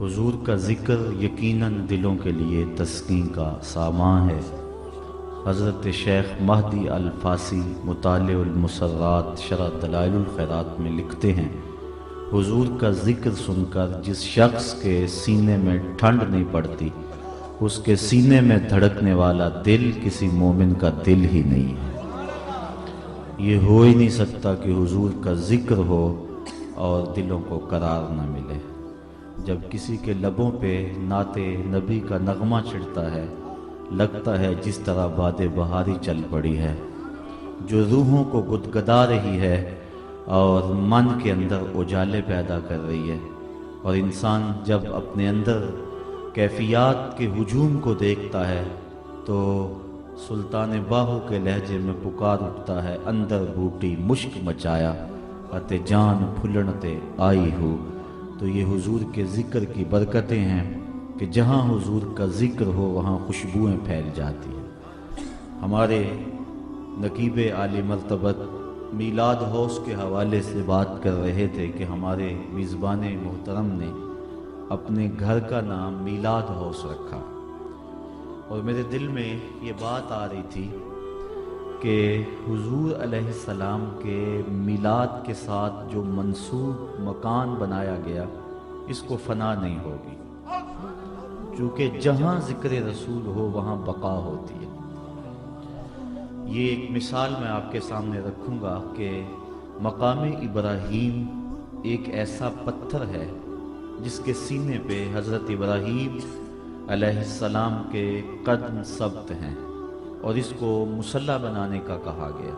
حضور کا ذکر یقیناً دلوں کے لیے تسکین کا سامان ہے۔ حضرت شیخ مہدی الفاسی مطالع المسرات شرح دلائل الخیرات میں لکھتے ہیں، حضور کا ذکر سن کر جس شخص کے سینے میں ٹھنڈ نہیں پڑتی، اس کے سینے میں دھڑکنے والا دل کسی مومن کا دل ہی نہیں ہے۔ یہ ہو ہی نہیں سکتا کہ حضور کا ذکر ہو اور دلوں کو قرار نہ ملے۔ جب کسی کے لبوں پہ نعت نبی کا نغمہ چڑھتا ہے، لگتا ہے جس طرح باد بہاری چل پڑی ہے جو روحوں کو گدگدا رہی ہے اور من کے اندر اجالے پیدا کر رہی ہے۔ اور انسان جب اپنے اندر کیفیات کے ہجوم کو دیکھتا ہے تو سلطان باہو کے لہجے میں پکار اٹھتا ہے، اندر بوٹی مشک مچایا اتے جان پھلنتے آئی ہو۔ تو یہ حضور کے ذکر کی برکتیں ہیں کہ جہاں حضور کا ذکر ہو وہاں خوشبوئیں پھیل جاتی ہیں۔ ہمارے نقیب عالی مرتبت میلاد ہاؤس کے حوالے سے بات کر رہے تھے کہ ہمارے میزبان محترم نے اپنے گھر کا نام میلاد ہاؤس رکھا، اور میرے دل میں یہ بات آ رہی تھی کہ حضور علیہ السلام کے میلاد کے ساتھ جو منسوب مکان بنایا گیا اس کو فنا نہیں ہوگی، چونکہ جہاں ذکر رسول ہو وہاں بقا ہوتی ہے۔ یہ ایک مثال میں آپ کے سامنے رکھوں گا کہ مقام ابراہیم ایک ایسا پتھر ہے جس کے سینے پہ حضرت ابراہیم علیہ السلام کے قدم ثبت ہیں، اور اس کو مصلی بنانے کا کہا گیا۔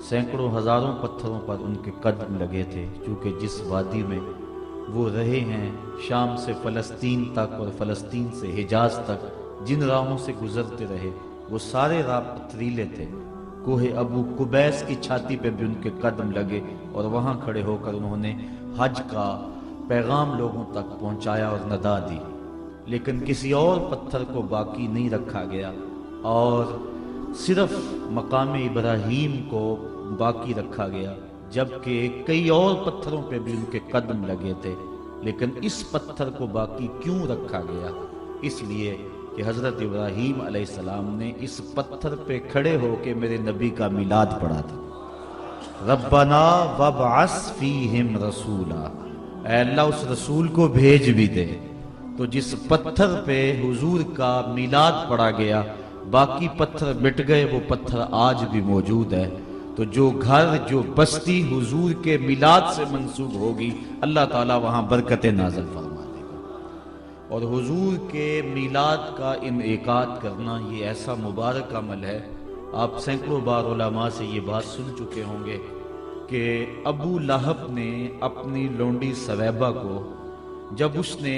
سینکڑوں ہزاروں پتھروں پر ان کے قدم لگے تھے، چونکہ جس وادی میں وہ رہے ہیں، شام سے فلسطین تک اور فلسطین سے حجاز تک جن راہوں سے گزرتے رہے وہ سارے راہ پتھریلے تھے۔ کوہ ابو قبیس کی چھاتی پہ بھی ان کے قدم لگے اور وہاں کھڑے ہو کر انہوں نے حج کا پیغام لوگوں تک پہنچایا اور ندا دی، لیکن کسی اور پتھر کو باقی نہیں رکھا گیا، اور صرف مقام ابراہیم کو باقی رکھا گیا، جبکہ کئی اور پتھروں پہ بھی ان کے قدم لگے تھے۔ لیکن اس پتھر کو باقی کیوں رکھا گیا؟ اس لیے کہ حضرت ابراہیم علیہ السلام نے اس پتھر پہ کھڑے ہو کے میرے نبی کا میلاد پڑھا تھا۔ ربنا وابعث فیہم رسولا، اے اللہ اس رسول کو بھیج بھی دے۔ تو جس پتھر پہ حضور کا میلاد پڑھا گیا، باقی پتھر مٹ گئے، وہ پتھر آج بھی موجود ہے۔ تو جو گھر جو بستی حضور کے میلاد سے منسوب ہوگی، اللہ تعالیٰ وہاں برکت نازل فرما دے گا۔ اور حضور کے میلاد کا انعقاد کرنا یہ ایسا مبارک عمل ہے۔ آپ سینکڑوں بار علماء سے یہ بات سن چکے ہوں گے کہ ابو لہب نے اپنی لونڈی سویبہ کو جب اس نے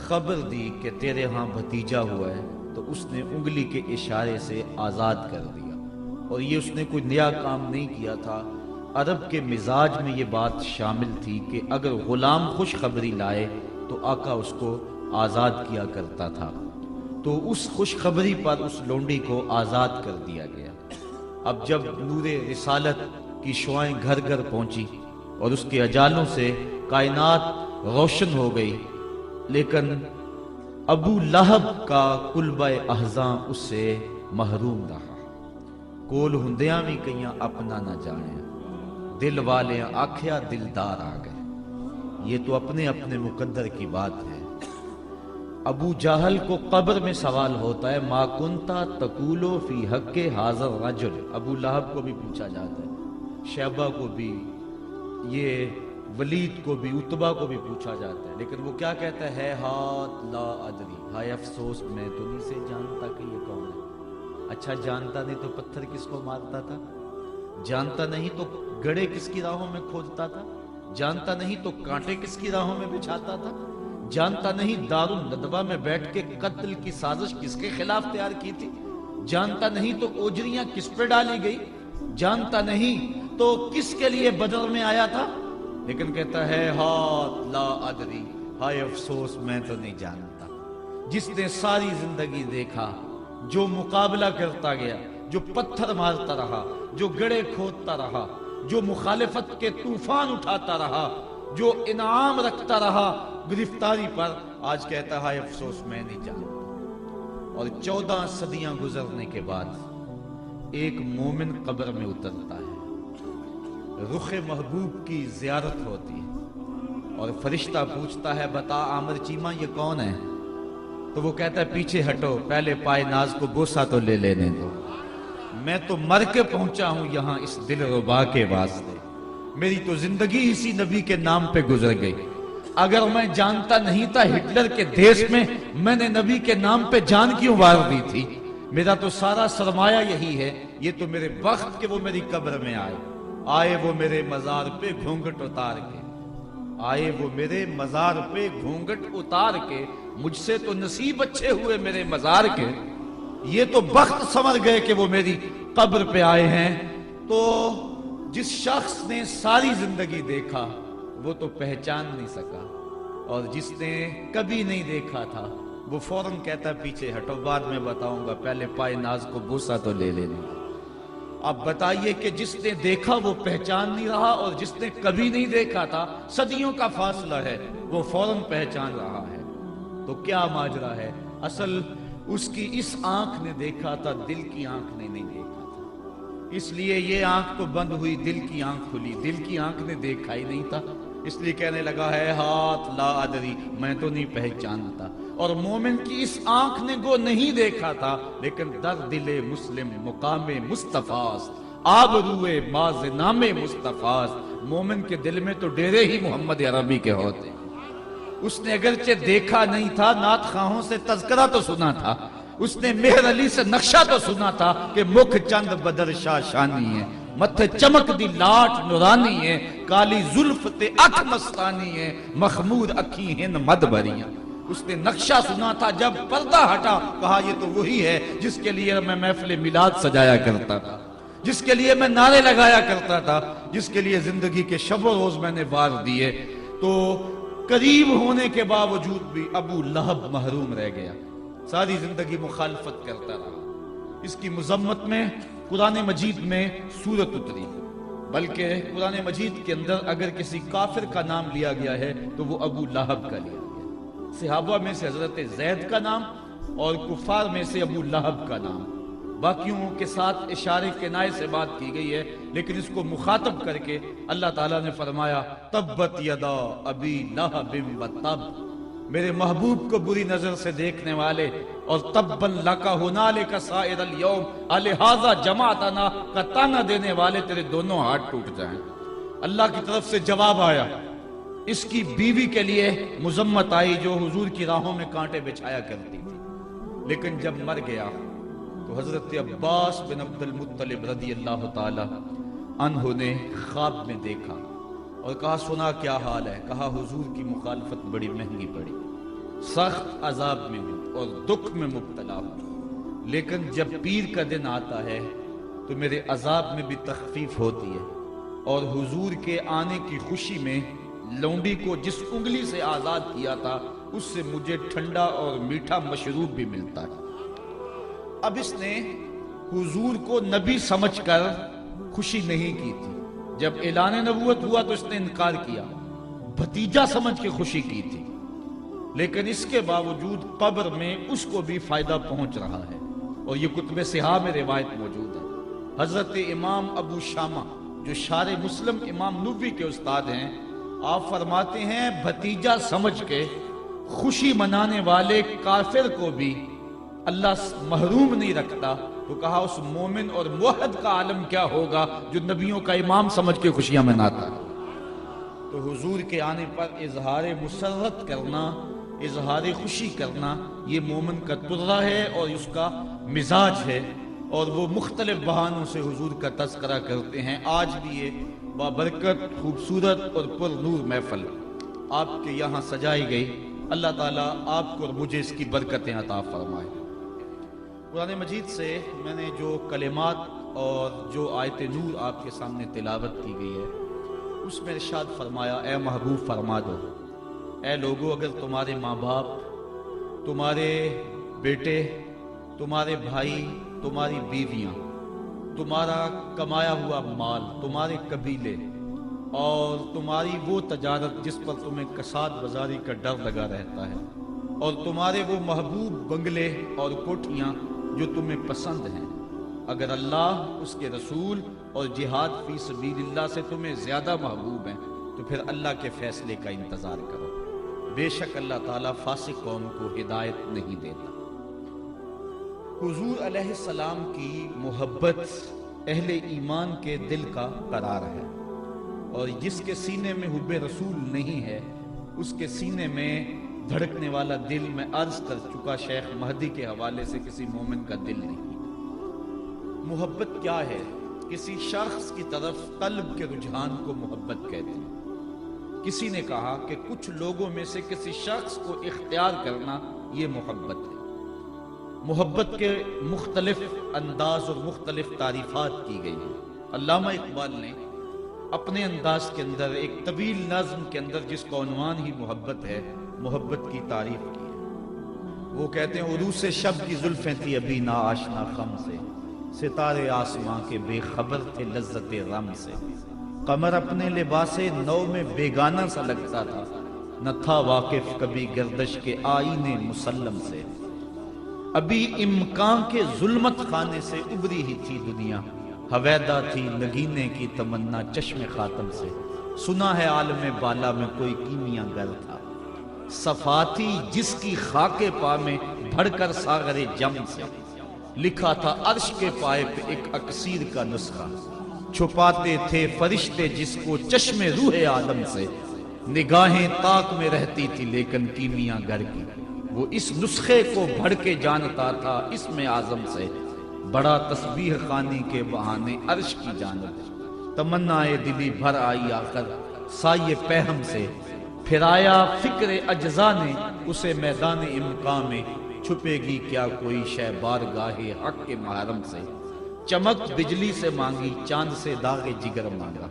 خبر دی کہ تیرے ہاں بھتیجا ہوا ہے تو اس نے انگلی کے اشارے سے آزاد کر دیا، اور یہ اس نے کوئی نیا کام نہیں کیا تھا۔ عرب کے مزاج میں یہ بات شامل تھی کہ اگر غلام خوشخبری لائے تو آقا اس کو آزاد کیا کرتا تھا، تو اس خوشخبری پر اس لونڈی کو آزاد کر دیا گیا۔ اب جب نور رسالت کی شعائیں گھر گھر پہنچی اور اس کے اجالوں سے کائنات روشن ہو گئی، لیکن ابو لہب کا قلبہ احزاں اس سے محروم رہا۔ کول ہندیاں بھی کئیاں اپنا نہ جانے، دل والے آکھیا دلدار آ گئے۔ یہ تو اپنے اپنے مقدر کی بات ہے۔ ابو جہل کو قبر میں سوال ہوتا ہے، ما کنتا تقولو فی حق حاضر رجل، ابو لہب کو بھی پوچھا جاتا ہے، شیبہ کو بھی، یہ ولید کو بھی، عتبہ کو بھی پوچھا جاتا ہے، لیکن وہ کیا کہتا ہے؟ ہاتھ لا ادری، ہائے افسوس میں تو نہیں سے جانتا کہ یہ کون ہے۔ اچھا جانتا نہیں تو پتھر کس کو مارتا تھا؟ جانتا نہیں تو گڑے کس کی راہوں میں کھودتا تھا؟ جانتا نہیں تو کانٹے کس کی راہوں میں بچھاتا تھا؟ جانتا نہیں دارالندوہ میں بیٹھ کے قتل کی سازش کس کے خلاف تیار کی تھی؟ جانتا نہیں تو اوجریاں کس پہ ڈالی گئی؟ جانتا نہیں تو کس کے لیے بدر میں آیا تھا؟ لیکن کہتا ہے ہاتھ لا ادری، ہائے افسوس میں تو نہیں جانتا۔ جس نے ساری زندگی دیکھا، جو مقابلہ کرتا گیا، جو پتھر مارتا رہا، جو گڑے کھودتا رہا، جو مخالفت کے طوفان اٹھاتا رہا، جو انعام رکھتا رہا گرفتاری پر، آج کہتا ہے افسوس میں نہیں جانتا۔ اور 14 صدیاں گزرنے کے بعد ایک مومن قبر میں اترتا ہے، رخ محبوب کی زیارت ہوتی ہے اور فرشتہ پوچھتا ہے بتا عامر چیمہ یہ کون ہے؟ تو وہ کہتا ہے پیچھے ہٹو، پہلے پائے ناز کو بوسہ تو لے لینے دو، میں تو مر کے پہنچا ہوں یہاں اس دل ربا کے واسطے، میری تو زندگی اسی نبی کے نام پہ گزر گئی، اگر میں جانتا نہیں تھا ہٹلر کے دیش میں نے نبی کے نام پہ جان کیوں وار دی تھی، میرا تو سارا سرمایہ یہی ہے، یہ تو میرے بخت کہ وہ میری قبر میں آئے وہ میرے مزار پہ گھونگھٹ اتار کے، آئے وہ میرے مزار پہ گھونگھٹ اتار کے، مجھ سے تو نصیب اچھے ہوئے میرے مزار کے، یہ تو بخت سمجھ گئے کہ وہ میری قبر پہ آئے ہیں۔ تو جس شخص نے ساری زندگی دیکھا وہ تو پہچان نہیں سکا، اور جس نے کبھی نہیں دیکھا تھا وہ فوراً کہتا پیچھے ہٹو، بعد میں بتاؤں گا، پہلے پائے ناز کو بوسہ تو لے لینے۔ اب بتائیے کہ جس نے دیکھا وہ پہچان نہیں رہا، اور جس نے کبھی نہیں دیکھا تھا، صدیوں کا فاصلہ ہے، وہ فوراً پہچان رہا ہے۔ تو کیا ماجرا ہے؟ اصل اس کی اس آنکھ نے دیکھا تھا، دل کی آنکھ نے نہیں دیکھا تھا، اس لیے یہ آنکھ تو بند ہوئی، دل کی آنکھ کھلی، دل کی آنکھ نے دیکھا ہی نہیں تھا، اس لیے کہنے لگا ہے ہاتھ لا ادری، میں تو نہیں پہچانتا۔ اور مومن کی اس آنکھ نے گو نہیں دیکھا تھا، لیکن در دل مسلم مقام مصطفیٰ آبروئے باز نام مصطفیٰ، مومن کے دل میں تو ڈیرے ہی محمد عربی کے ہوتے ہیں۔ اس نے اگرچہ دیکھا نہیں تھا، نعت خواہوں سے تذکرہ تو سنا تھا، اس نے مہر علی سے نقشہ تو سنا تھا کہ مکھ چند بدر شاہ شانی ہے، متھے چمک دی لاٹ نورانی ہے، کالی زلف تے اکھ مستانی ہے، مخمور اکھی ہن مد بھریاں۔ اس نے نقشہ سنا تھا، جب پردہ ہٹا کہا یہ تو وہی ہے جس کے لیے میں محفل میلاد سجایا کرتا تھا، جس کے لیے میں نعرے لگایا کرتا تھا، جس کے لیے زندگی کے شب و روز میں نے وار دیے۔ تو قریب ہونے کے باوجود بھی ابو لہب محروم رہ گیا، ساری زندگی مخالفت کرتا رہا۔ اس کی مذمت میں قرآن مجید میں سورت اتری، بلکہ قرآن مجید کے اندر اگر کسی کافر کا نام لیا گیا ہے تو وہ ابو لہب کا لیا گیا، صحابہ میں سے حضرت زید کا نام اور کفار میں سے ابو لہب کا نام، باقیوں کے ساتھ اشارے کنائے سے بات کی گئی ہے، لیکن اس کو مخاطب کر کے اللہ تعالیٰ نے فرمایا تبت یدا ابی لہب و تب، میرے محبوب کو بری نظر سے دیکھنے والے اور تبا لک ہنالک سائر الیوم الہذا جمعتنا کا تانا دینے والے تیرے دونوں ہاتھ ٹوٹ جائیں۔ اللہ کی طرف سے جواب آیا، اس کی بیوی کے لیے مذمت آئی جو حضور کی راہوں میں کانٹے بچھایا کرتی تھی، لیکن جب مر گیا تو حضرت عباس بن عبد المطلب رضی اللہ تعالی عنہ نے خواب میں دیکھا اور کہا سنا کیا حال ہے؟ کہا حضور کی مخالفت بڑی مہنگی پڑی، سخت عذاب میں ہوں اور دکھ میں مبتلا ہوں، لیکن جب پیر کا دن آتا ہے تو میرے عذاب میں بھی تخفیف ہوتی ہے، اور حضور کے آنے کی خوشی میں لونڈی کو جس انگلی سے آزاد کیا تھا اس سے مجھے ٹھنڈا اور میٹھا مشروب بھی ملتا ہے۔ اب اس نے حضور کو نبی سمجھ کر خوشی نہیں کی تھی، جب اعلان نبوت ہوا تو اس نے انکار کیا، بھتیجا سمجھ کے خوشی کی تھی، لیکن اس کے باوجود قبر میں اس کو بھی فائدہ پہنچ رہا ہے، اور یہ کتب صحاح میں روایت موجود ہے۔ حضرت امام ابو شامہ جو شارح مسلم امام نووی کے استاد ہیں، آپ فرماتے ہیں بھتیجا سمجھ کے خوشی منانے والے کافر کو بھی اللہ محروم نہیں رکھتا، تو کہا اس مومن اور موحد کا عالم کیا ہوگا جو نبیوں کا امام سمجھ کے خوشیاں مناتا ہے۔ تو حضور کے آنے پر اظہار مسرت کرنا، اظہار خوشی کرنا، یہ مومن کا طرہ ہے اور اس کا مزاج ہے، اور وہ مختلف بہانوں سے حضور کا تذکرہ کرتے ہیں۔ آج بھی یہ بابرکت، خوبصورت اور پر نور محفل آپ کے یہاں سجائی گئی، اللہ تعالیٰ آپ کو اور مجھے اس کی برکتیں عطا فرمائے۔ قرآن مجید سے میں نے جو کلمات اور جو آیت نور آپ کے سامنے تلاوت کی گئی ہے، اس میں ارشاد فرمایا اے محبوب فرما دو، اے لوگو اگر تمہارے ماں باپ، تمہارے بیٹے، تمہارے بھائی، تمہاری بیویاں، تمہارا کمایا ہوا مال، تمہارے قبیلے اور تمہاری وہ تجارت جس پر تمہیں کساد بازاری کا ڈر لگا رہتا ہے، اور تمہارے وہ محبوب بنگلے اور کوٹھیاں جو تمہیں پسند ہیں، اگر اللہ، اس کے رسول اور جہاد فی سبیل اللہ سے تمہیں زیادہ محبوب ہیں تو پھر اللہ کے فیصلے کا انتظار کرو۔ بے شک اللہ تعالیٰ فاسق قوم کو ہدایت نہیں دیتا۔ حضور علیہ السلام کی محبت اہل ایمان کے دل کا قرار ہے، اور جس کے سینے میں حب رسول نہیں ہے اس کے سینے میں دھڑکنے والا دل، میں عرض کر چکا شیخ مہدی کے حوالے سے، کسی مومن کا دل نہیں۔ محبت کیا ہے؟ کسی شخص کی طرف قلب کے رجحان کو محبت کہتے ہیں۔ کسی نے کہا کہ کچھ لوگوں میں سے کسی شخص کو اختیار کرنا یہ محبت ہے۔ محبت کے مختلف انداز اور مختلف تعریفات کی گئی ہیں۔ علامہ اقبال نے اپنے انداز کے اندر ایک طویل نظم کے اندر، جس کا عنوان ہی محبت ہے، محبت کی تعریف کی ہے۔ وہ کہتے ہیں عروس شب کی زلفیں تھی ابھی نا آشنا خم سے، ستارے آسماں کے بے خبر تھے لذت رم سے، قمر اپنے لباس نو میں بیگانہ سا لگتا تھا، نہ تھا واقف کبھی گردش کے آئینے مسلم سے، ابھی امکان کے ظلمت خانے سے ابری ہی تھی دنیا، حویدہ تھی نگینے کی تمنا چشم خاتم سے، سنا ہے عالم بالا میں کوئی کیمیاں گر تھا، صفاتی جس کی خاک پا میں بھڑ کر ساغر جم سے، لکھا تھا عرش کے پائے پہ ایک اکسیر کا نسخہ، چھپاتے تھے فرشتے جس کو چشم روح عالم سے، نگاہیں طاق میں رہتی تھی لیکن کیمیاں گر کی، وہ اس نسخے کو بھڑ کے جانتا تھا اسم اعظم سے، بڑا تسبیح خوانی کے بہانے عرش کی جانب، تمنائے دلی بھر آئی آخر سائے پہم سے، پھرایا فکر اجزا نے اسے میدان امکان میں، چھپے گی کیا کوئی شے بارگاہ حق کے محرم سے، چمک بجلی سے مانگی چاند سے داغ جگر مانگا،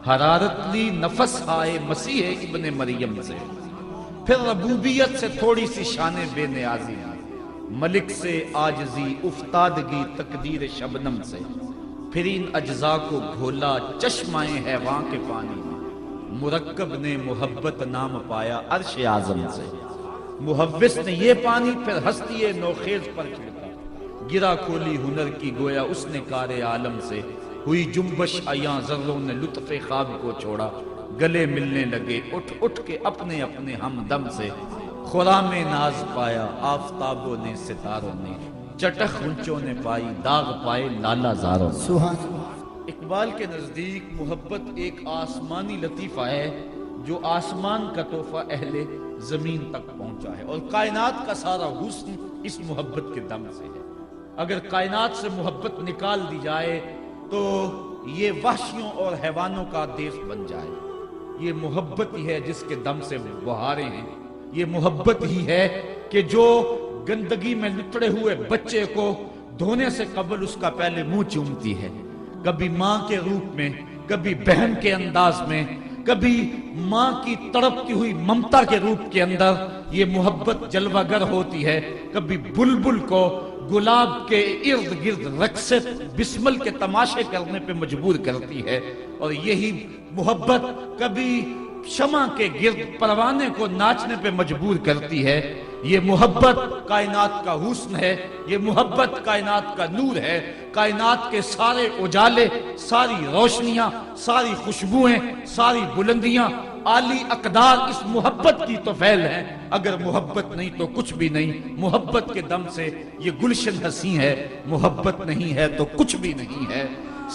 حرارت لی نفس آئے مسیح ابن مریم سے، پھر ربوبیت سے تھوڑی سی شان بے نیازی، ملک سے عاجزی افتادگی تقدیر شبنم سے، پھر ان اجزاء کو گھولا چشمہ حیوان کے پانی میں، مرکب نے محبت نام پایا عرش اعظم سے، محوس نے یہ پانی پھر ہستی نوخیز پر چھڑکا، گرا کھولی ہنر کی گویا اس نے کار عالم سے، ہوئی جنبش ایاں ذروں نے لطف خواب کو چھوڑا، گلے ملنے لگے اٹھ اٹھ کے اپنے اپنے ہمدم سے، خرام ناز پایا آفتابوں نے ستاروں نے، چٹخ غنچوں نے پائی داغ پائے لالا زاروں نے۔ اقبال کے نزدیک محبت ایک آسمانی لطیفہ ہے جو آسمان کا تحفہ اہل زمین تک پہنچا ہے، اور کائنات کا سارا حسن اس محبت کے دم سے ہے۔ اگر کائنات سے محبت نکال دی جائے تو یہ وحشیوں اور حیوانوں کا دیش بن جائے۔ یہ محبت ہی ہے جس کے دم سے بہاریں ہیں، یہ محبت ہی ہے کہ جو گندگی میں لٹڑے ہوئے بچے کو دھونے سے قبل اس کا پہلے منہ چومتی ہے، کبھی ماں کے روپ میں، کبھی بہن کے انداز میں، کبھی ماں کی تڑپتی ہوئی ممتا کے روپ کے اندر یہ محبت جلوہ گر ہوتی ہے، کبھی بلبل کو گلاب کے ارد گرد رقص بسمل کے تماشے کرنے پہ مجبور کرتی ہے، اور یہی محبت کبھی شمع کے گرد پروانے کو ناچنے پہ مجبور کرتی ہے۔ یہ محبت کائنات کا حسن ہے، یہ محبت کائنات کا نور ہے، کائنات کے سارے اجالے، ساری روشنیاں، ساری خوشبوئیں، ساری بلندیاں، عالی اقدار اس محبت کی طفیل ہیں۔ اگر محبت نہیں تو کچھ بھی نہیں۔ محبت کے دم سے یہ گلشن حسین ہے، محبت نہیں ہے تو کچھ بھی نہیں ہے۔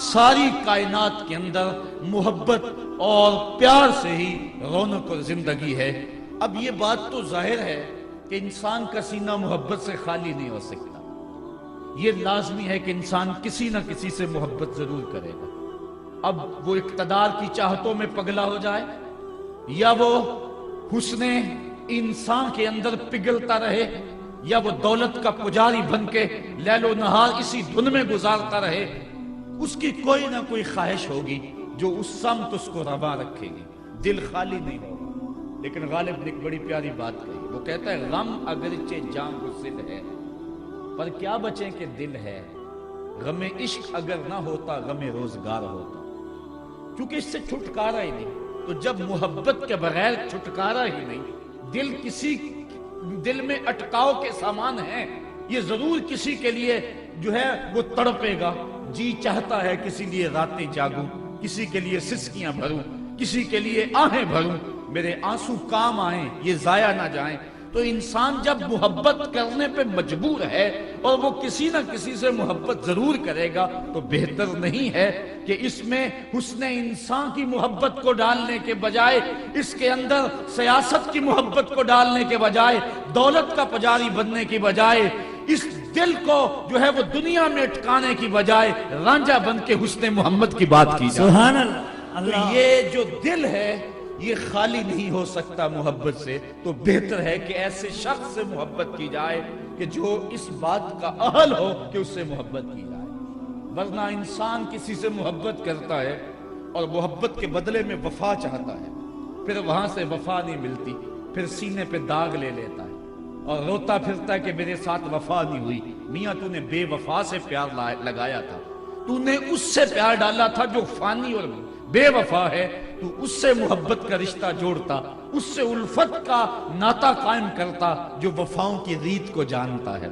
ساری کائنات کے اندر محبت اور پیار سے ہی رونق اور زندگی ہے۔ اب یہ بات تو ظاہر ہے کہ انسان کا سینہ محبت سے خالی نہیں ہو سکتا۔ یہ لازمی ہے کہ انسان کسی نہ کسی سے محبت ضرور کرے گا۔ اب وہ اقتدار کی چاہتوں میں پگلا ہو جائے، یا وہ حسن انسان کے اندر پگھلتا رہے، یا وہ دولت کا پجاری بن کے لیل و نہار اسی دھن میں گزارتا رہے، اس کی کوئی نہ کوئی خواہش ہوگی جو اس سمت اس کو رواں رکھے گی۔ دل خالی نہیں ہوگا۔ لیکن غالب نے ایک بڑی پیاری بات کہی، وہ کہتا ہے غم اگرچہ جاں گسل ہے پر کیا بچیں کہ دل ہے، غم عشق اگر نہ ہوتا غم روزگار ہوتا۔ کیونکہ اس سے چھٹکارا ہی نہیں. تو جب محبت کے بغیر چھٹکارا ہی نہیں، دل کسی دل میں اٹکاؤ کے سامان ہیں، یہ ضرور کسی کے لیے جو ہے وہ تڑپے گا. جی چاہتا ہے کسی لیے راتیں جاگوں، کسی کے لیے سسکیاں بھروں، کسی کے لیے آہیں بھروں، میرے آنسو کام آئیں، یہ ضائع نہ جائیں. تو انسان جب محبت کرنے پہ مجبور ہے اور وہ کسی نہ کسی سے محبت ضرور کرے گا، تو بہتر نہیں ہے کہ اس میں حسن انسان کی محبت کو ڈالنے کے بجائے، اس کے اندر سیاست کی محبت کو ڈالنے کے بجائے، دولت کا پجاری بننے کی بجائے، اس دل کو جو ہے وہ دنیا میں اٹکانے کی بجائے رانجھا بن کے حسن محمد کی بات کی جائے. سبحان اللہ. تو یہ جو دل ہے یہ خالی نہیں ہو سکتا محبت سے. تو بہتر ہے کہ ایسے شخص سے محبت کی جائے کہ جو اس بات کا اہل ہو کہ اس سے محبت کی جائے. ورنہ انسان کسی سے محبت کرتا ہے اور محبت کے بدلے میں وفا چاہتا ہے، پھر وہاں سے وفا نہیں ملتی، پھر سینے پہ داغ لے لیتا ہے اور روتا پھرتا ہے کہ میرے ساتھ وفا نہیں ہوئی. میاں تو نے بے وفا سے پیار لگایا تھا، تو نے اس سے پیار ڈالا تھا جو فانی اور بے وفا ہے. تو اس سے محبت کا رشتہ جوڑتا، اس سے الفت کا ناطہ قائم کرتا جو وفاؤں کی ریت کو جانتا ہے.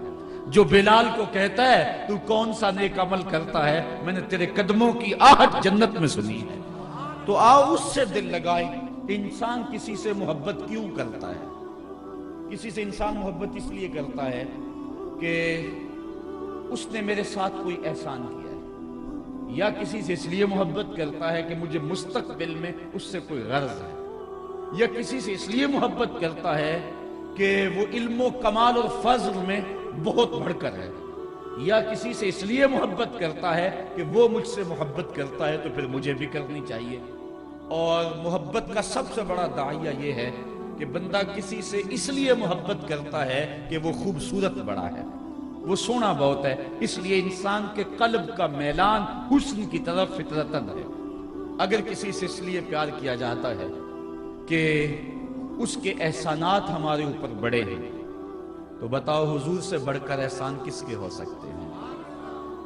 جو بلال کو کہتا ہے تو کون سا نیک عمل کرتا ہے، میں نے تیرے قدموں کی آہٹ جنت میں سنی ہے. تو آؤ اس سے دل لگائیں. انسان کسی سے محبت کیوں کرتا ہے؟ کسی سے انسان محبت اس لیے کرتا ہے کہ اس نے میرے ساتھ کوئی احسان کیا ہے، یا کسی سے اس لیے محبت کرتا ہے کہ مجھے مستقبل میں اس سے کوئی غرض ہے، یا کسی سے اس لیے محبت کرتا ہے کہ وہ علم و کمال اور فضل میں بہت بڑھ کر ہے، یا کسی سے اس لیے محبت کرتا ہے کہ وہ مجھ سے محبت کرتا ہے تو پھر مجھے بھی کرنی چاہیے. اور محبت کا سب سے بڑا داعیہ یہ ہے کہ بندہ کسی سے اس لیے محبت کرتا ہے کہ وہ خوبصورت بڑا ہے، وہ سونا بہت ہے، اس لیے انسان کے قلب کا میلان حسن کی طرف فطرتاً ہے. اگر کسی سے اس لیے پیار کیا جاتا ہے کہ اس کے احسانات ہمارے اوپر بڑے ہیں، تو بتاؤ حضور سے بڑھ کر احسان کس کے ہو سکتے ہیں؟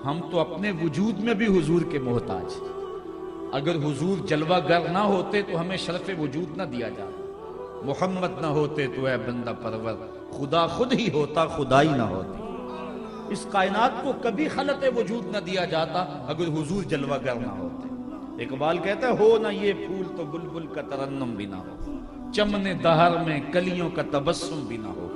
ہم تو اپنے وجود میں بھی حضور کے محتاج ہیں. اگر حضور جلوہ گر نہ ہوتے تو ہمیں شرف وجود نہ دیا جاتا، محمد نہ ہوتے تو اے بندہ پرور خدا خود ہی ہوتا، خدائی نہ ہوتی. اس کائنات کو کبھی خلق وجود نہ دیا جاتا اگر حضور جلوہ گر نہ ہوتے. اقبال کہتا ہے ہو نہ یہ پھول تو بلبل کا ترنم بھی نہ ہو، چمن دہر میں کلیوں کا تبسم بھی نہ ہو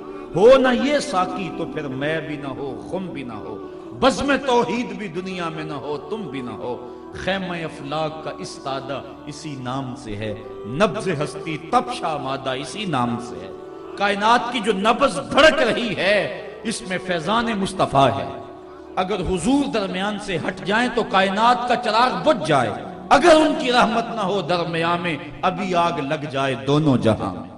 نہ یہ ساقی تو پھر میں بھی نہ ہو، خم بھی نہ ہو، بزم توحید بھی دنیا میں نہ ہو، تم بھی نہ ہو. خیمہ افلاک کا استادہ اسی نام سے ہے، نبض ہستی تب شامادہ اسی نام سے ہے. کائنات کی جو نبض دھڑک رہی ہے اس میں فیضان مصطفیٰ ہے. اگر حضور درمیان سے ہٹ جائیں تو کائنات کا چراغ بجھ جائے، اگر ان کی رحمت نہ ہو درمیان میں ابھی آگ لگ جائے دونوں جہاں میں.